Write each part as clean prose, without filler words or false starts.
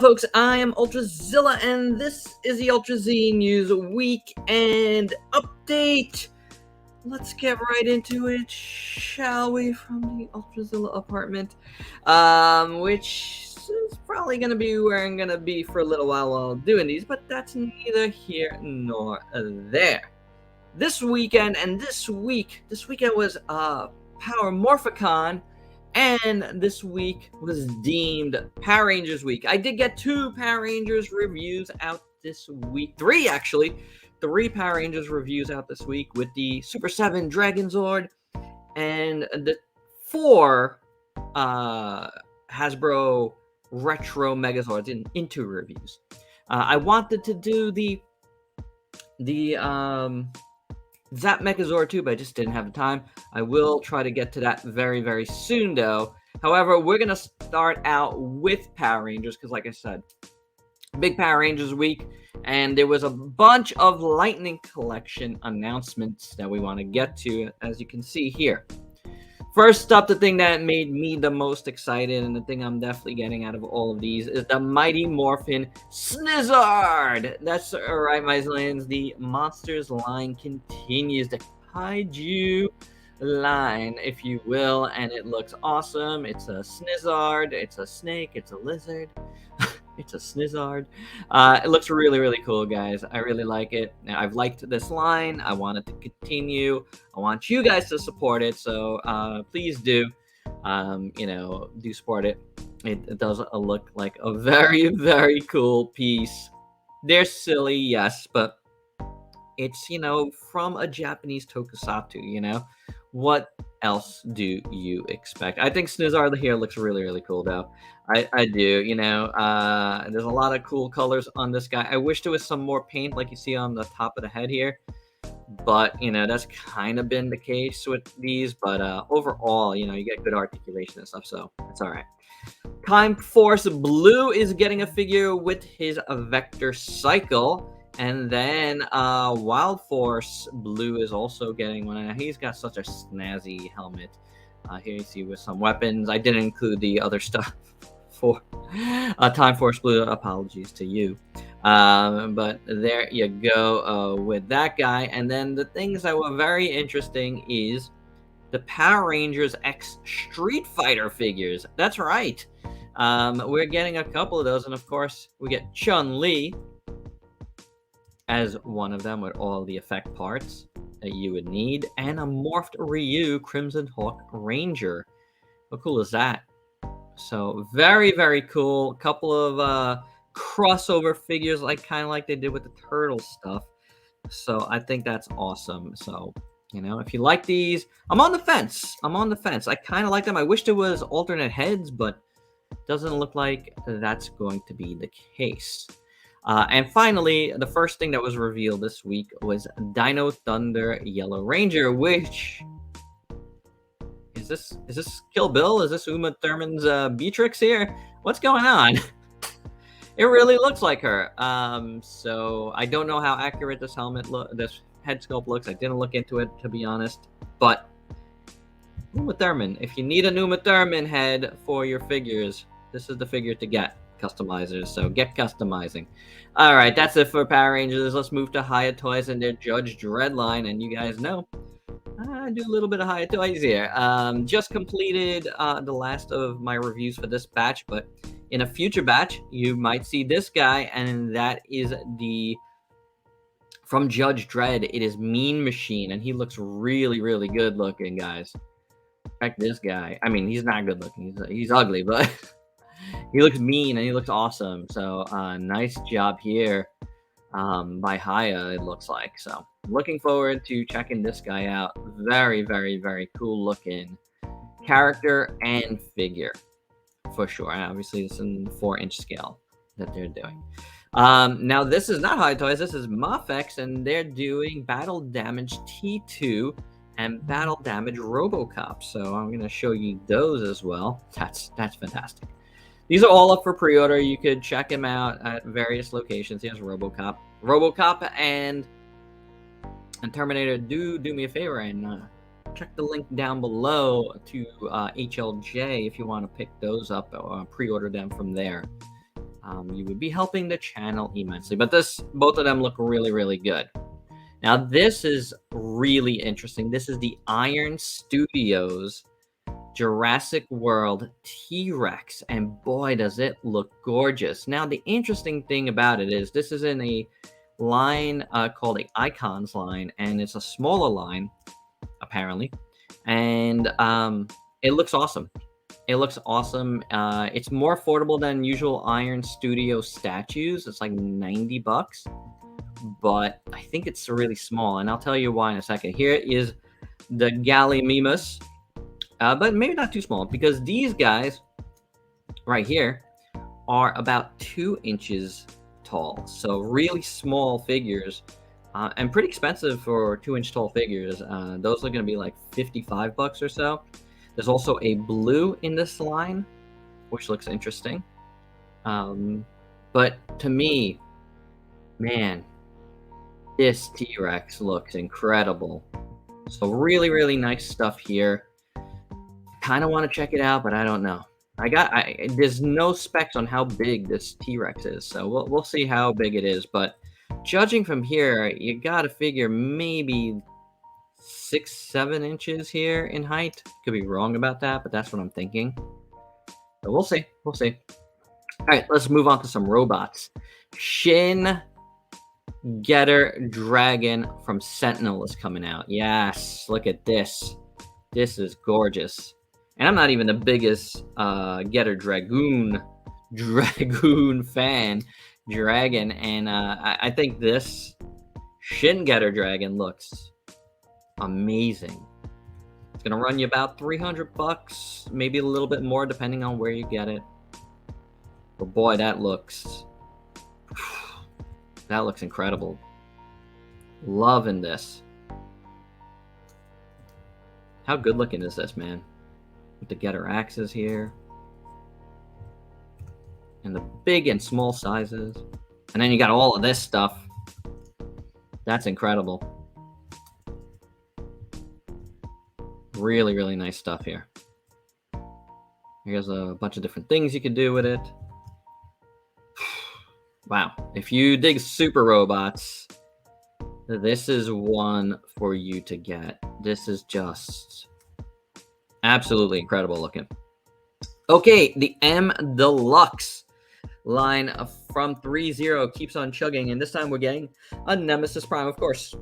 folks? I am Ultrazilla, and this is the Ultrazilla News Weekend Update. Let's get right into it, shall we? From the Ultrazilla apartment, which is probably going to be where I'm going to be for a little while doing these, but that's neither here nor there. This weekend was Power Morphicon. And this week was deemed Power Rangers Week. I did get 2 Power Rangers reviews out this week. 3, actually. 3 Power Rangers reviews out this week with the SUPER7 Dragon Zord and the 4 Hasbro Retro Megazords in 2 reviews. I wanted to do the Zap Megazord too, but I just didn't have the time. I will try to get to that very, very soon, though. However, we're going to start out with Power Rangers because, like I said, big Power Rangers week, and there was a bunch of Lightning Collection announcements that we want to get to, as you can see here. First up, the thing that made me the most excited, and the thing I'm definitely getting out of all of these, is the Mighty Morphin Snizard! That's right, my Zillions. The Monsters line continues, the Kaiju line, if you will, and it looks awesome. It's a Snizard, it's a snake, it's a lizard. It's a Snizard. It looks really, really cool, guys. I really like it. Now, I've liked this line. I want it to continue. I want you guys to support it, so please do. Do support it. It does look like a very, very cool piece. They're silly, yes, but it's, from a Japanese tokusatsu, What else do you expect? I think Snizard here looks really, really cool, though. I do, there's a lot of cool colors on this guy. I wish there was some more paint like you see on the top of the head here, but that's kind of been the case with these. But overall, you get good articulation and stuff, so it's all right. Time Force Blue is getting a figure with his Vector Cycle, and then Wild Force Blue is also getting one. He's got such a snazzy helmet. Here you see with some weapons. I didn't include the other stuff for Time Force Blue. Apologies to you. But there you go with that guy. And then the things that were very interesting is the Power Rangers X Street Fighter figures. That's right. We're getting a couple of those. And of course, we get Chun-Li as one of them with all the effect parts that you would need, and a morphed Ryu Crimson Hawk Ranger. How cool is that? So very, very cool. A couple of crossover figures, kind of like they did with the turtle stuff. So I think that's awesome. So if you like these, I'm on the fence. I kind of like them. I wish there was alternate heads, but doesn't look like that's going to be the case. And finally, the first thing that was revealed this week was Dino Thunder Yellow Ranger, which is this Kill Bill? Is this Uma Thurman's Beatrix here? What's going on? It really looks like her. So I don't know how accurate this head sculpt looks. I didn't look into it, to be honest. But Uma Thurman, if you need an Uma Thurman head for your figures, this is the figure to get. Customizers, so get customizing. All right, that's it for Power Rangers. Let's move to Hiya Toys and their Judge Dredd line. And you guys know I do a little bit of Hiya Toys here. Just completed the last of my reviews for this batch, but in a future batch you might see this guy, and that is from Judge Dredd. It is Mean Machine, and he looks really, really good looking, guys. Check this guy. I mean, he's not good looking, he's ugly, but he looks mean and he looks awesome. So nice job here by Hiya, it looks like. So looking forward to checking this guy out. Very, very, very cool looking character and figure for sure. And obviously it's in 4-inch scale that they're doing. Now this is not Hiya Toys, this is Mafex, and they're doing Battle Damage T2 and Battle Damage RoboCop. So I'm going to show you those as well. That's fantastic. These are all up for pre-order. You could check them out at various locations. Here's RoboCop and Terminator. Do me a favor and check the link down below to HLJ if you want to pick those up or pre-order them from there. you would be helping the channel immensely. But both of them look really, really good. Now, this is really interesting. This is the Iron Studios Jurassic World T-Rex, and boy, does it look gorgeous. Now, the interesting thing about it is this is in a line called the Icons line, and it's a smaller line, apparently, and it looks awesome. It looks awesome. It's more affordable than usual Iron Studio statues. It's like 90 bucks, but I think it's really small, and I'll tell you why in a second. Here is the Gallimimus, but maybe not too small, because these guys right here are about 2 inches tall. So really small figures, and pretty expensive for 2-inch tall figures. Those are going to be like 55 bucks or so. There's also a blue in this line, which looks interesting. But to me, man, this T-Rex looks incredible. So really, really nice stuff here. Kind of want to check it out, but I don't know. There's no specs on how big this T-Rex is, so we'll see how big it is. But judging from here, you gotta figure maybe 6-7 inches here in height. Could be wrong about that, but that's what I'm thinking. So we'll see. We'll see. All right, let's move on to some robots. Shin Getter Dragon from Sentinel is coming out. Yes, look at this. This is gorgeous. And I'm not even the biggest Getter Dragoon fan. Dragon, and I think this Shin Getter Dragon looks amazing. It's gonna run you about 300 bucks, maybe a little bit more depending on where you get it. But boy, that looks incredible. Loving this. How good looking is this, man? With the Getter axes here. And the big and small sizes. And then you got all of this stuff. That's incredible. Really, really nice stuff here. Here's a bunch of different things you can do with it. Wow. If you dig super robots, this is one for you to get. This is just absolutely incredible looking. Okay, the M Deluxe line from 3-0 keeps on chugging, and this time we're getting a Nemesis Prime, of course.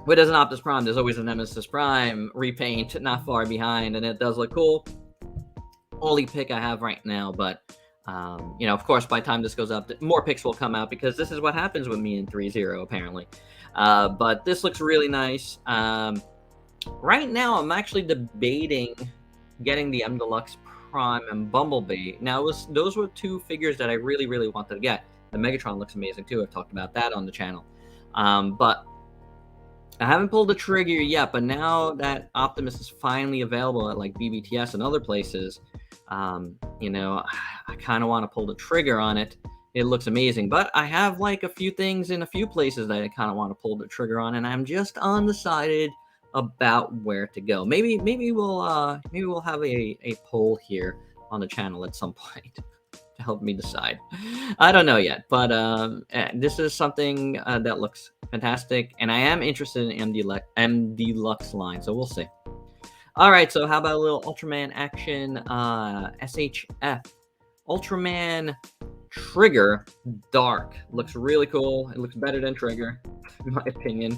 Where there's an Optimus Prime, there's always a Nemesis Prime repaint not far behind, and it does look cool. Only pick I have right now, but you know, of course, by the time this goes up, more picks will come out, because this is what happens with me in 3-0, apparently. But this looks really nice. Right now, I'm actually debating getting the M Deluxe Prime and Bumblebee. Now, those were 2 figures that I really, really wanted to get. The Megatron looks amazing, too. I've talked about that on the channel. But I haven't pulled the trigger yet, but now that Optimus is finally available at like BBTS and other places, you know, I kind of want to pull the trigger on it. It looks amazing, but I have like a few things in a few places that I kind of want to pull the trigger on, and I'm just undecided about where to go. Maybe we'll have a poll here on the channel at some point to help me decide. I don't know yet, but this is something that looks fantastic, and I am interested in M Deluxe line, so we'll see. All right, so how about a little Ultraman action? SHF Ultraman Trigger Dark looks really cool. It looks better than Trigger, in my opinion.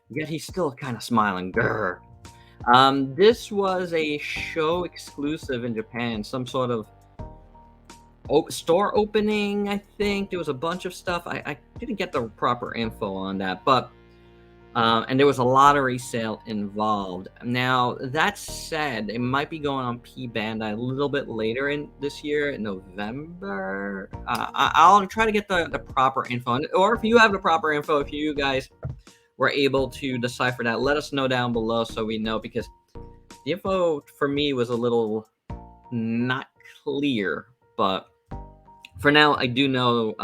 Yet he's still kind of smiling. Grr. This was a show exclusive in Japan, some sort of store opening, I think. There was a bunch of stuff. I didn't get the proper info on that, but and there was a lottery sale involved. Now, that said, it might be going on P Bandai a little bit later in this year, in November. I'll try to get the proper info, or if you have the proper info, if you guys were able to decipher that, let us know down below so we know, because the info for me was a little not clear. But for now, I do know,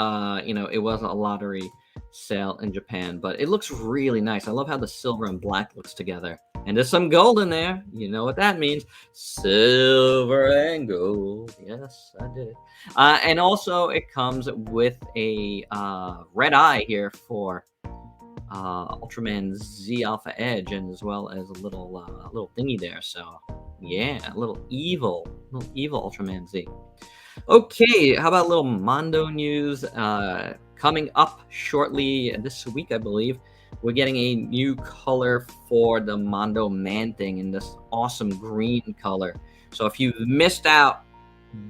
you know, it was a lottery sale in Japan, but it looks really nice. I love how the silver and black looks together. And there's some gold in there. You know what that means. Silver and gold. Yes, I did it. And also, it comes with a red eye here for Ultraman Z Alpha Edge, and as well as a little thingy there. So, yeah, a little evil Ultraman Z. Okay, how about a little Mondo news? Coming up shortly this week, I believe, we're getting a new color for the Mondo Man Thing in this awesome green color. So if you've missed out,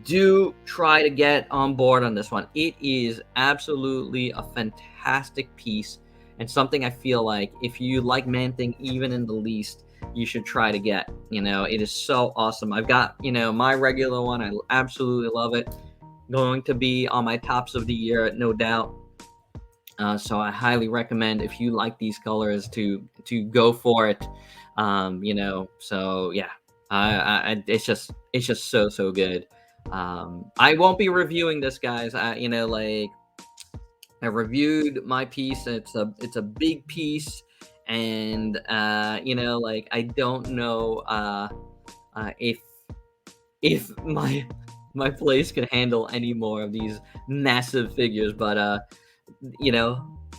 do try to get on board on this one. It is absolutely a fantastic piece and something I feel like if you like Man Thing even in the least, you should try to get. It is so awesome. I've got, my regular one. I absolutely love it. Going to be on my tops of the year, no doubt. So I highly recommend if you like these colors to go for it. So yeah, it's just so good. I won't be reviewing this, guys. I reviewed my piece. It's a big piece, and I don't know if my place can handle any more of these massive figures, but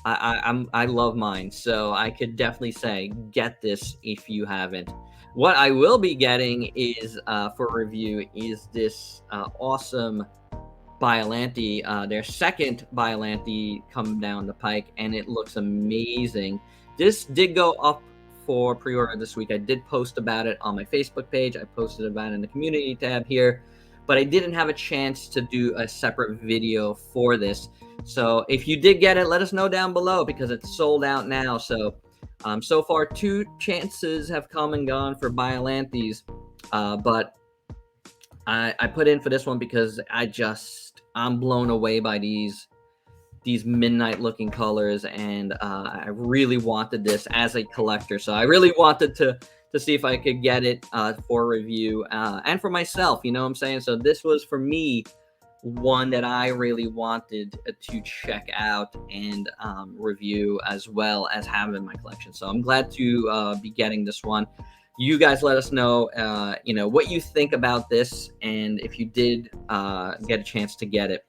I love mine, so I could definitely say get this if you haven't. What I will be getting is for review is this awesome Violante, their second Violante come down the pike, and it looks amazing. This did go up for pre-order this week. I did post about it on my Facebook page. I posted about it in the community tab here, but I didn't have a chance to do a separate video for this. So if you did get it, let us know down below because it's sold out now. So so far 2 chances have come and gone for Violantes, but I put in for this one because I'm blown away by these midnight looking colors, and I really wanted this as a collector. So I really wanted to see if I could get it for review and for myself, you know what I'm saying? So this was for me one that I really wanted to check out and review as well as have in my collection. So I'm glad to be getting this one. You guys let us know, what you think about this, and if you did get a chance to get it.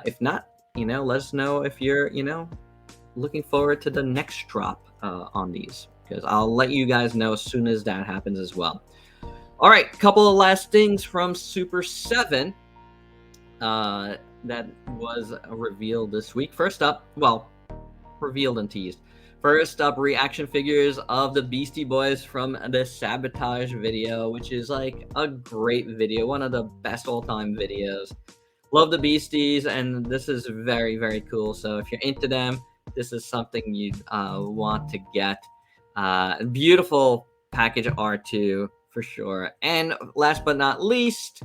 If not, let us know if you're, looking forward to the next drop on these, because I'll let you guys know as soon as that happens as well. All right, couple of last things from SUPER7 that was revealed this week. First up, revealed and teased. First up, reaction figures of the Beastie Boys from the Sabotage video, which is like a great video, one of the best all-time videos. Love the Beasties, and this is very, very cool. So if you're into them, this is something you'd want to get. Beautiful package art too, for sure. And last but not least,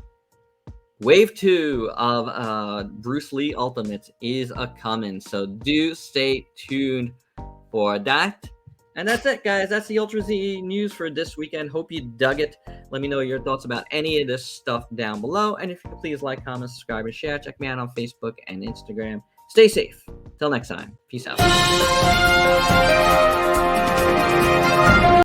Wave 2 of Bruce Lee Ultimates is a-coming. So do stay tuned for that. And that's it, guys. That's the Ultra Z news for this weekend. Hope you dug it. Let me know your thoughts about any of this stuff down below. And if you could please like, comment, subscribe, and share. Check me out on Facebook and Instagram. Stay safe. Till next time. Peace out.